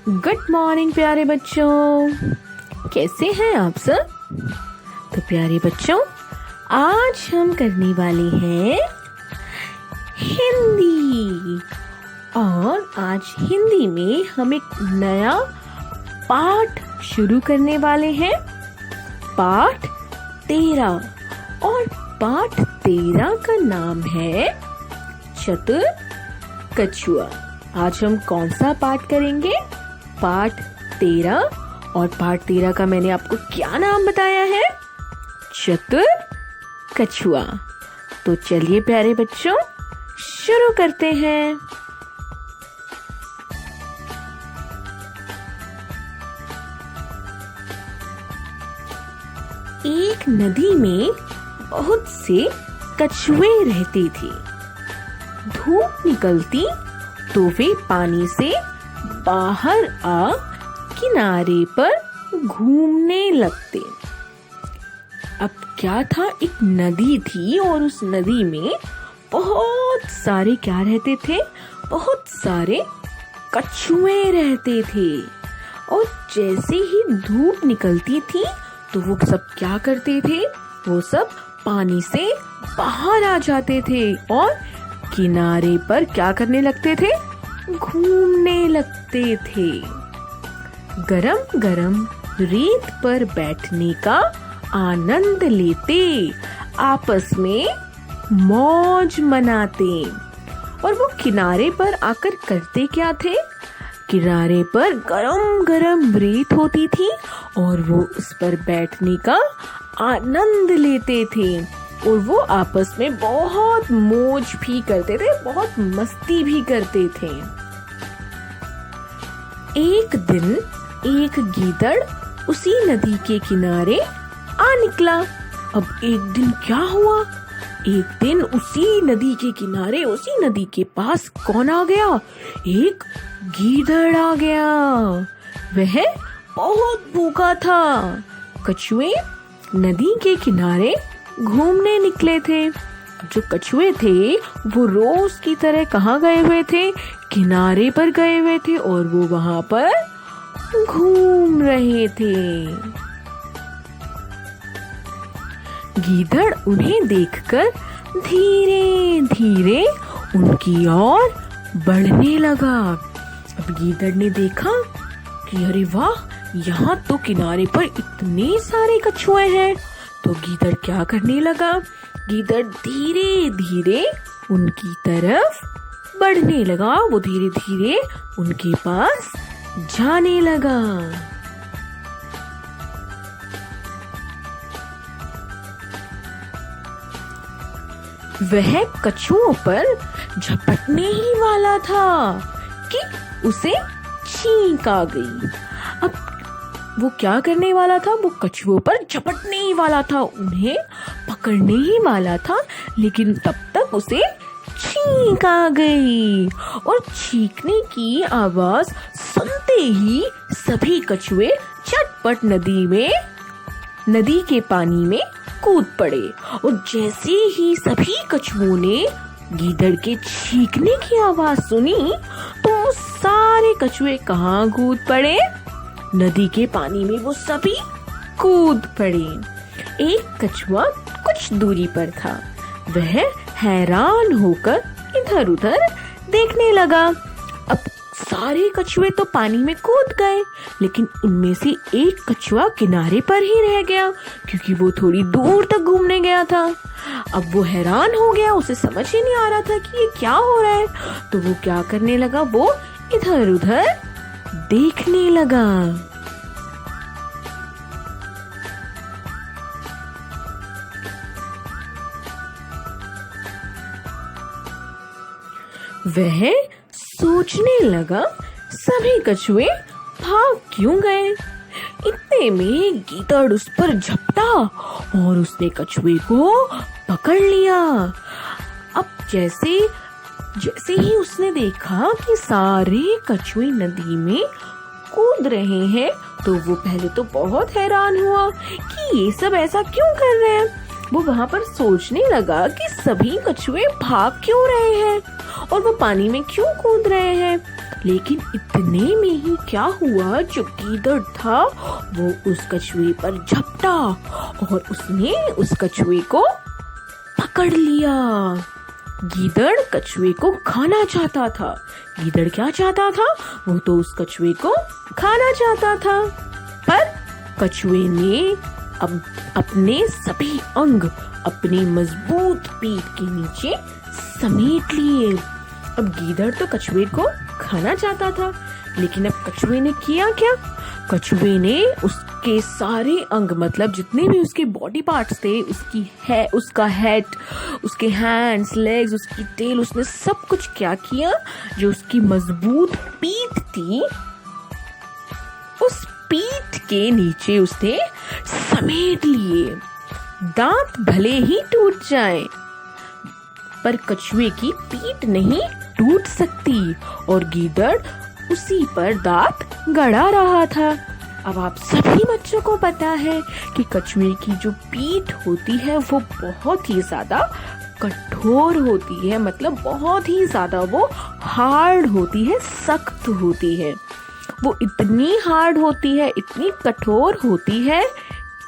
Good morning प्यारे बच्चों, कैसे हैं आप सब। तो प्यारे बच्चों, आज हम करने वाले हैं हिंदी। और आज हिंदी में हम एक नया पाठ शुरू करने वाले हैं, पाठ 13। और पाठ 13 का नाम है चतुर कछुआ। आज हम कौन सा पाठ करेंगे? पाठ 13। और पाठ 13 का मैंने आपको क्या नाम बताया है? चतुर कछुआ। तो चलिए प्यारे बच्चों, शुरू करते हैं। एक नदी में बहुत से कछुए रहते थे। धूप निकलती तो वे पानी से बाहर आ किनारे पर घूमने लगते। अब क्या था, एक नदी थी और उस नदी में बहुत सारे क्या रहते थे? बहुत सारे कछुए रहते थे। और जैसे ही धूप निकलती थी तो वो सब क्या करते थे? वो सब पानी से बाहर आ जाते थे और किनारे पर क्या करने लगते थे? घूमने लगते थे। गरम गरम रेत पर बैठने का आनंद लेते, आपस में मौज मनाते। और वो किनारे पर आकर करते क्या थे? किनारे पर गरम गरम रेत होती थी और वो उस पर बैठने का आनंद लेते थे। और वो आपस में बहुत मौज भी करते थे, बहुत मस्ती भी करते थे। एक दिन एक गीदड़ उसी नदी के किनारे आ निकला। अब एक दिन क्या हुआ? एक दिन उसी नदी के किनारे, उसी नदी के पास कौन आ गया? एक गीदड़ आ गया। वह बहुत भूखा था। कछुए नदी के किनारे घूमने निकले थे। जो कछुए थे वो रोज की तरह कहाँ गए हुए थे? किनारे पर गए हुए थे और वो वहां पर घूम रहे थे। गीदड़ उन्हें देखकर धीरे धीरे उनकी ओर बढ़ने लगा। अब गीदड़ ने देखा कि अरे वाह, यहाँ तो किनारे पर इतने सारे कछुए हैं। तो गीदड़ क्या करने लगा? गीदड़ धीरे धीरे उनकी तरफ बढ़ने लगा। वो धीरे धीरे उनके पास जाने लगा। वह कछुओं पर झपटने ही वाला था कि उसे छींक आ गई। अब वो क्या करने वाला था? वो कछुओं पर झपटने ही वाला था, उन्हें पकड़ने ही वाला था, लेकिन तब तक उसे छींक आ गई। और छींकने की आवाज सुनते ही सभी कछुए झटपट नदी के पानी में कूद पड़े। और जैसे ही सभी कछुओं ने गीदड़ के छींकने की आवाज सुनी तो सारे कछुए कहाँ कूद पड़े? नदी के पानी में वो सभी कूद पड़े। एक कछुआ कुछ दूरी पर था। वह हैरान होकर इधर उधर देखने लगा। अब सारे कछुए तो पानी में कूद गए, लेकिन उनमें से एक कछुआ किनारे पर ही रह गया क्योंकि वो थोड़ी दूर तक घूमने गया था। अब वो हैरान हो गया, उसे समझ ही नहीं आ रहा था कि ये क्या हो रहा है। तो वो क्या करने लगा? वो इधर उधर देखने लगा। वह सोचने लगा, सभी कछुए भाग क्यों गए? इतने में गीदड़ उस पर झपटा और उसने कछुए को पकड़ लिया। अब जैसे ही उसने देखा कि सारे कछुए नदी में कूद रहे हैं तो वो पहले तो बहुत हैरान हुआ कि ये सब ऐसा क्यों कर रहे हैं। वो वहां पर सोचने लगा कि सभी कछुए भाग क्यों रहे हैं और वो पानी में क्यों कूद रहे हैं। लेकिन इतने में ही क्या हुआ, जो गीदड़ था वो उस कछुए पर झपटा और उसने उस कछुए को पकड़ लिया। गीदड़ कछुए को खाना चाहता था। गीदड़ क्या चाहता था? वो तो उस कछुए को खाना चाहता था, पर कछुए ने अब अपने सभी अंग अपनी मजबूत पीठ के नीचे समेट लिए। अब गीदड़ तो कछुए को खाना चाहता था, लेकिन अब कछुए ने किया क्या? कछुए ने उसके सारे अंग, मतलब जितने भी उसके बॉडी पार्ट्स थे, उसका हेड, उसके हैंड्स, लेग्स, उसकी टेल, उसने सब कुछ क्या किया, जो उसकी मजबूत पीठ थी उस पीठ के नीचे उसने समेट लिए। दांत भले ही टूट जाएं, पर कछुए की पीठ नहीं टूट सकती, और गीदड़ उसी पर दांत गड़ा रहा था। अब आप सभी बच्चों को पता है कि कछुए की जो पीठ होती है वो बहुत ही ज्यादा कठोर होती है, मतलब बहुत ही ज्यादा वो हार्ड होती है, सख्त होती है। वो इतनी हार्ड होती है, इतनी कठोर होती है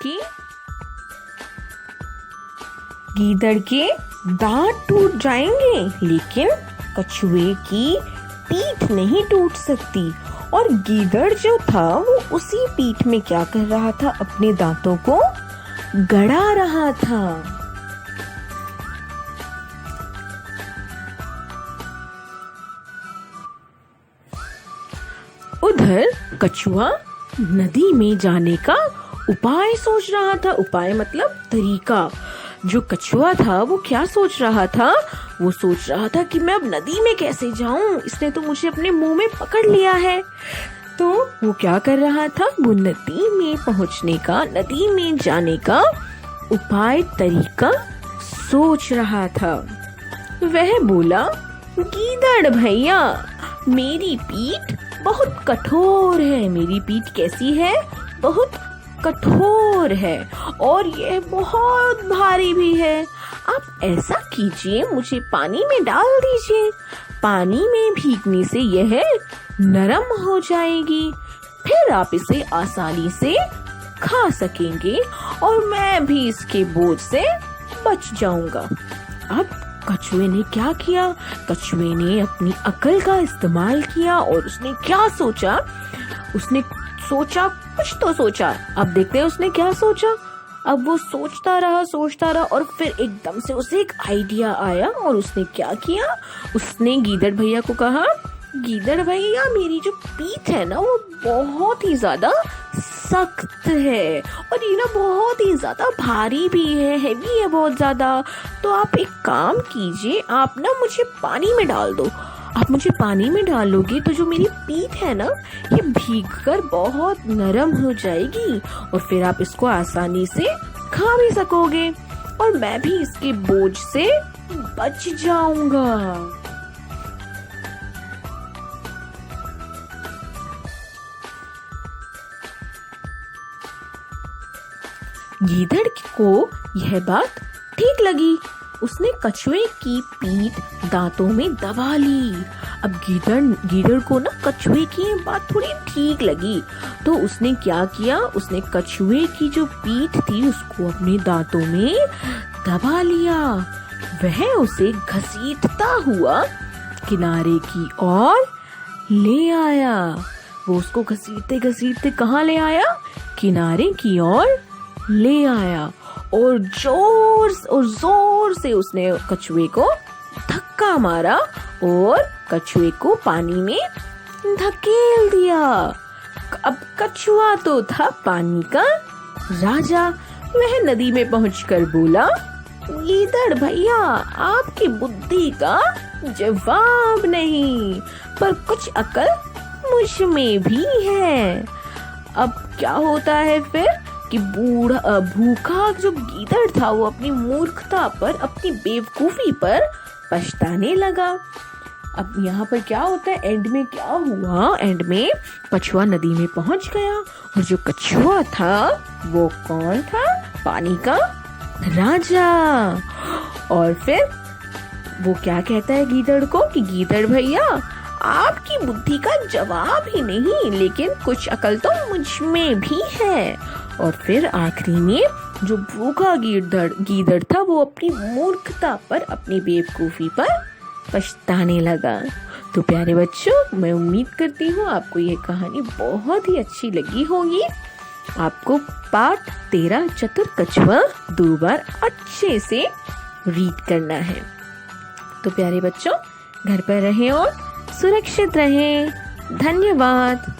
कि गीदड़ के दांत टूट जाएंगे, लेकिन कछुए की पीठ नहीं टूट सकती। और गीदड़ जो था वो उसी पीठ में क्या कर रहा था? अपने दांतों को गड़ा रहा था। उधर कछुआ नदी में जाने का उपाय सोच रहा था। उपाय मतलब तरीका। जो कछुआ था वो क्या सोच रहा था? वो सोच रहा था कि मैं अब नदी में कैसे जाऊं, इसने तो मुझे अपने मुंह में पकड़ लिया है। तो वो क्या कर रहा था? वो नदी में पहुंचने का, नदी में जाने का उपाय तरीका सोच रहा था। वह बोला, गीदड़ भैया, मेरी पीठ बहुत कठोर है। मेरी पीठ कैसी है? बहुत कठोर है, और यह बहुत भारी भी है। आप ऐसा कीजिए, मुझे पानी में डाल दीजिए। पानी में भीगने से यह नरम हो जाएगी, फिर आप इसे आसानी से खा सकेंगे और मैं भी इसके बोझ से बच जाऊंगा। अब कछुए ने क्या किया? कछुए ने अपनी अकल का इस्तेमाल किया और उसने क्या सोचा? उसने सोचा, कुछ तो सोचा। अब देखते हैं उसने क्या सोचा। अब वो सोचता रहा और फिर एकदम से उसे एक आइडिया आया और उसने क्या किया? उसने गीदड़ भैया को कहा, गीदड़ भैया, मेरी जो पीठ है ना वो बहुत ही ज्यादा सख्त है और ये ना बहुत ही ज्यादा भारी भी है, हैवी है बहुत ज्यादा। तो आप एक काम कीजिए, आप ना मुझे पानी में डाल दो। आप मुझे पानी में डालोगे तो जो मेरी पीठ है ना ये भीगकर बहुत नरम हो जाएगी और फिर आप इसको आसानी से खा भी सकोगे और मैं भी इसके बोझ से बच जाऊंगा। गीदड़ को यह बात ठीक लगी। उसने कछुए की पीठ दांतों में दबा ली। अब गीदड़ को ना कछुए की ये बात थोड़ी ठीक लगी, तो उसने क्या किया? उसने कछुए की जो पीठ थी उसको अपने दांतों में दबा लिया। वह उसे घसीटता हुआ किनारे की ओर ले आया। वो उसको घसीटते घसीटते कहाँ ले आया? किनारे की ओर ले आया और जोर से उसने कछुए को धक्का मारा और कछुए को पानी में धकेल दिया। अब कछुआ तो था पानी का राजा। वह नदी में पहुंचकर बोला, गीदड़ भैया, आपकी बुद्धि का जवाब नहीं, पर कुछ अकल मुझ में भी है। अब क्या होता है फिर कि भूखा जो गीदड़ था वो अपनी मूर्खता पर, अपनी बेवकूफी पर पछताने लगा। अब यहाँ पर क्या होता है, एंड में क्या हुआ? एंड में कछुआ नदी में पहुंच गया और जो कछुआ था वो कौन था? पानी का राजा। और फिर वो क्या कहता है गीदड़ को कि गीदड़ भैया, आपकी बुद्धि का जवाब ही नहीं, लेकिन कुछ अकल तो मुझ में भी है। और फिर आखिरी में जो भूखा गीदड़ था वो अपनी मूर्खता पर, अपनी बेवकूफी पर पछताने लगा। तो प्यारे बच्चों, मैं उम्मीद करती हूँ आपको ये कहानी बहुत ही अच्छी लगी होगी। आपको पाठ 13 चतुर कछुआ 2 बार अच्छे से रीड करना है। तो प्यारे बच्चों, घर पर रहें और सुरक्षित रहें। धन्यवाद।